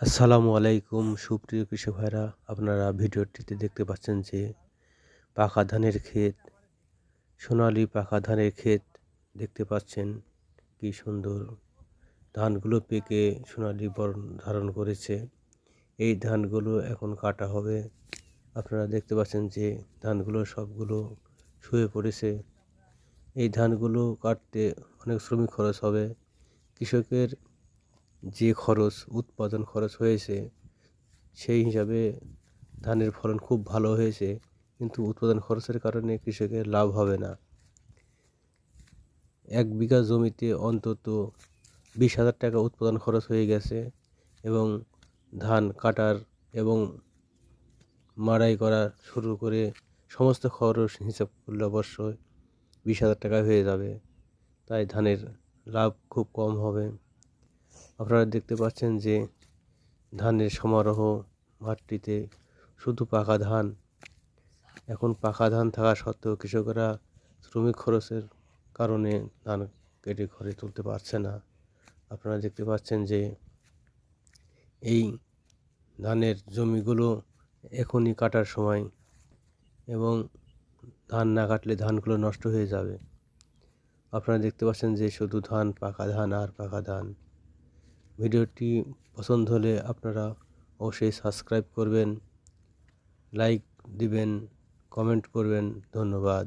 আসসালামু আলাইকুম সুপ্রিয় কৃষক ভাইরা, আপনারা ভিডিওটিতে দেখতে পাচ্ছেন যে পাকা ধানের ক্ষেত, সোনালী পাকা ধানের ক্ষেত দেখতে পাচ্ছেন। কি সুন্দর ধানগুলো পেকে সোনালী বর্ণ ধারণ করেছে। এই ধানগুলো এখন কাটা হবে। আপনারা দেখতে পাচ্ছেন যে ধানগুলো সবগুলো শুয়ে পড়েছে। এই ধানগুলো কাটতে অনেক শ্রমিক খরচ হবে। কৃষকের যে উৎপাদন খরচ হয়েছে, সেই হিসাবে ধানের ফলন খুব ভালো হয়েছে, কিন্তু উৎপাদন খরচের কারণে কৃষকের লাভ হবে না। 1 বিঘা জমিতে অন্তত 20,000 টাকা উৎপাদন খরচ হয়ে গেছে এবং ধান কাটার এবং মাড়াই করা শুরু করে সমস্ত খরচ হিসাব করলে অবশ্যই 20,000 টাকা হয়ে যাবে। তাই ধানের লাভ খুব কম হবে। আপনারা দেখতে পাচ্ছেন যে ধানের সমারোহ মাঠটিতে, শুধু পাকা ধান। এখন পাকা ধান থাকা সত্ত্বেও কৃষকেরা শ্রমিক খরচের কারণে ধান কেটে ঘরে তুলতে পারছে না। আপনারা দেখতে পাচ্ছেন যে এই ধানের জমিগুলো এখনই কাটার সময়, এবং ধান না কাটলে ধানগুলো নষ্ট হয়ে যাবে। আপনারা দেখতে পাচ্ছেন যে শুধু ধান, পাকা ধান আর পাকা ধান। ভিডিওটি পছন্দ হলে আপনারা অবশ্যই সাবস্ক্রাইব করবেন, লাইক দিবেন, কমেন্ট করবেন। ধন্যবাদ।